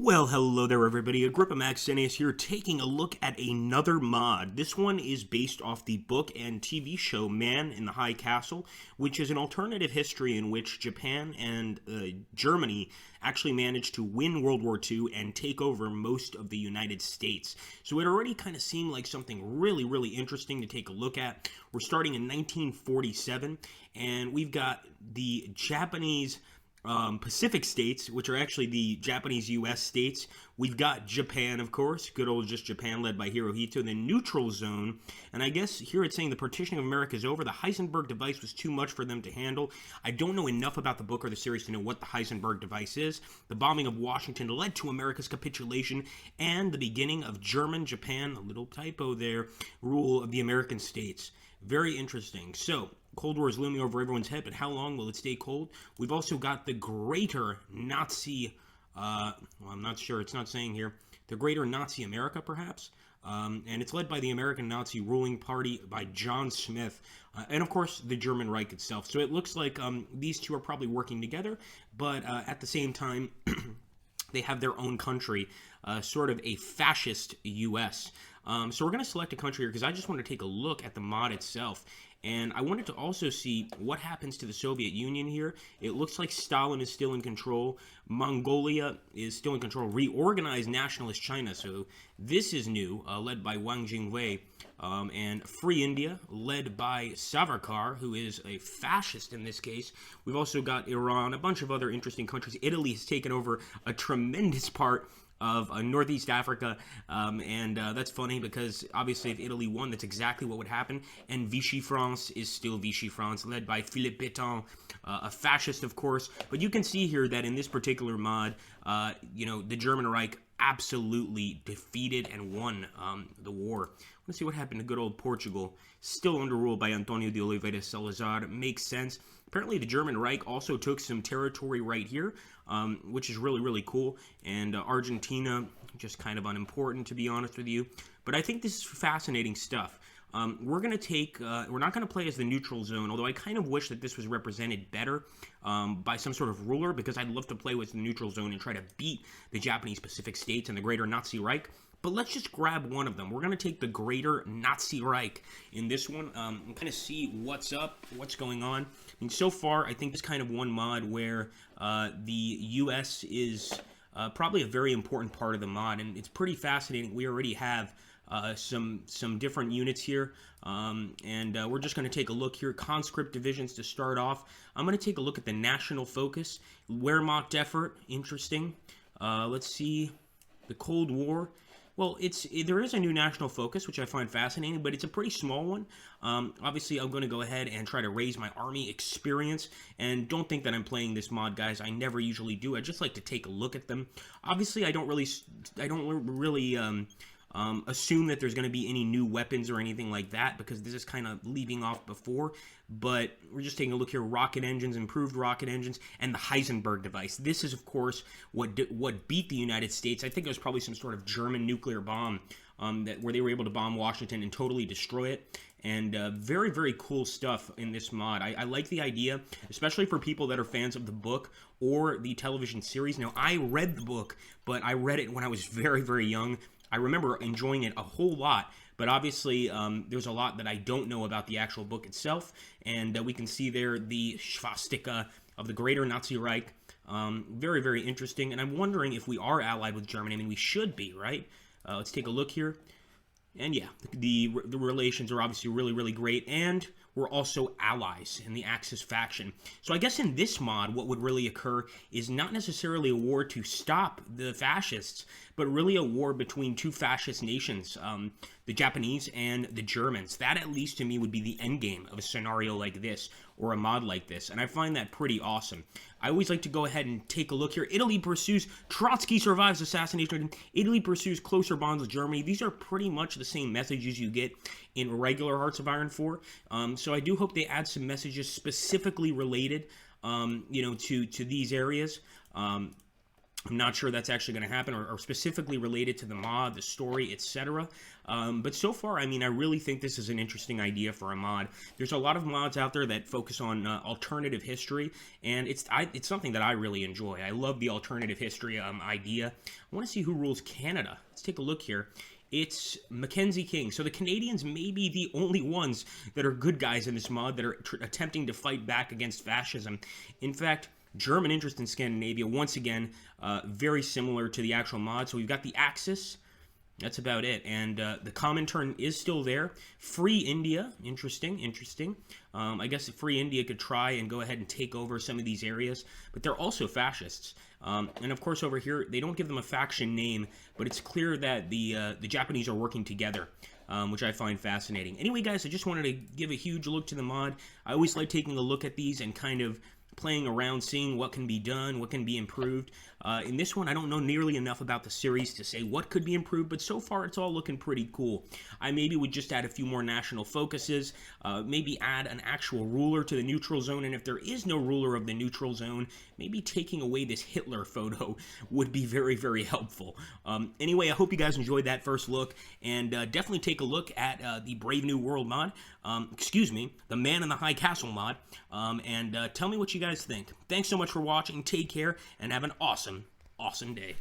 Well, hello there, everybody. Agrippa Maxenius here, taking a look at another mod. This one is based off the book and TV show Man in the High Castle, which is an alternative history in which Japan and Germany actually managed to win World War II and take over most of the United States. So it already kind of seemed like something really, really interesting to take a look at. We're starting in 1947, and we've got the Japanese Pacific states, which are actually the Japanese U.S. states. We've got Japan, of course, good old just Japan, led by Hirohito, the neutral zone. And I guess here it's saying the partitioning of America is over. The Heisenberg device was too much for them to handle. I don't know enough about the book or the series to know what the Heisenberg device is. The bombing of Washington led to America's capitulation and the beginning of German, Japan, a little typo there, rule of the American states. Very interesting. So, Cold War is looming over everyone's head, but how long will it stay cold? We've also got the greater Nazi, well, I'm not sure, it's not saying here, the greater Nazi America, perhaps? And it's led by the American Nazi ruling party by John Smith, and of course, the German Reich itself. So it looks like these two are probably working together, but at the same time, they have their own country, sort of a fascist U.S. So we're going to select a country here because I just want to take a look at the mod itself. And I wanted to also see what happens to the Soviet Union here. It looks like Stalin is still in control. Mongolia is still in control. Reorganized nationalist China. So this is new, led by Wang Jingwei. And Free India, led by Savarkar, who is a fascist in this case. We've also got Iran, a bunch of other interesting countries. Italy has taken over a tremendous part of Northeast Africa, and that's funny because obviously if Italy won, that's exactly what would happen. And Vichy France is still Vichy France, led by Philippe Pétain, a fascist, of course. But you can see here that in this particular mod, the German Reich absolutely defeated and won the war. Let's see what happened to good old Portugal. Still under rule by Antonio de Oliveira Salazar. Makes sense. Apparently the German Reich also took some territory right here, which is really, really cool. And Argentina, just kind of unimportant, to be honest with you. But I think this is fascinating stuff. We're going to take, we're not going to play as the neutral zone, although I kind of wish that this was represented better by some sort of ruler, because I'd love to play with the neutral zone and try to beat the Japanese Pacific states and the greater Nazi Reich. But let's just grab one of them. We're going to take the greater Nazi Reich in this one and kind of see what's up, what's going on. And so far, I think this kind of one mod where the U.S. is probably a very important part of the mod, and it's pretty fascinating. We already have some different units here, and we're just going to take a look here. Conscript divisions to start off. I'm going to take a look at the national focus. Wehrmacht effort, interesting. Let's see, the Cold War. Well, there is a new national focus, which I find fascinating, but it's a pretty small one. Obviously, I'm going to go ahead and try to raise my army experience, and don't think that I'm playing this mod, guys. I never usually do. I just like to take a look at them. Obviously, I don't really assume that there's going to be any new weapons or anything like that, because this is kind of leaving off before. But we're just taking a look here. Rocket engines, improved rocket engines, and the Heisenberg device. This is, of course, what beat the United States. I think it was probably some sort of German nuclear bomb where they were able to bomb Washington and totally destroy it. And very, very cool stuff in this mod. I like the idea, especially for people that are fans of the book or the television series. Now, I read the book, but I read it when I was very, very young. I remember enjoying it a whole lot, but obviously there's a lot that I don't know about the actual book itself, and we can see there the swastika of the greater Nazi Reich. Very, very interesting, and I'm wondering if we are allied with Germany. I mean, we should be, right? Let's take a look here. And yeah, the relations are obviously really, really great, and we're also allies in the Axis faction. So I guess in this mod, what would really occur is not necessarily a war to stop the fascists, but really a war between two fascist nations, the Japanese and the Germans. That, at least to me, would be the end game of a scenario like this, or a mod like this, and I find that pretty awesome. I always like to go ahead and take a look here. Italy pursues, Trotsky survives assassination. Italy pursues closer bonds with Germany. These are pretty much the same messages you get in regular Hearts of Iron 4. So I do hope they add some messages specifically related, to these areas. I'm not sure that's actually going to happen, or specifically related to the mod, the story, etc. But so far, I mean, I really think this is an interesting idea for a mod. There's a lot of mods out there that focus on alternative history, and it's something that I really enjoy. I love the alternative history idea. I want to see who rules Canada. Let's take a look here. It's Mackenzie King. So the Canadians may be the only ones that are good guys in this mod that are attempting to fight back against fascism. In fact, German interest in Scandinavia, once again, very similar to the actual mod. So we've got the Axis. That's about it. And the Comintern is still there. Free India. Interesting. I guess Free India could try and go ahead and take over some of these areas. But they're also fascists. And of course over here, they don't give them a faction name. But it's clear that the Japanese are working together. Which I find fascinating. Anyway, guys, I just wanted to give a huge look to the mod. I always like taking a look at these and kind of playing around, seeing what can be done, what can be improved. In this one, I don't know nearly enough about the series to say what could be improved, but so far it's all looking pretty cool. I maybe would just add a few more national focuses, maybe add an actual ruler to the neutral zone, and if there is no ruler of the neutral zone, maybe taking away this Hitler photo would be very, very helpful. Anyway, I hope you guys enjoyed that first look, and definitely take a look at the Brave New World mod, the Man in the High Castle mod, and tell me what you guys think. Thanks so much for watching, take care, and have an awesome day.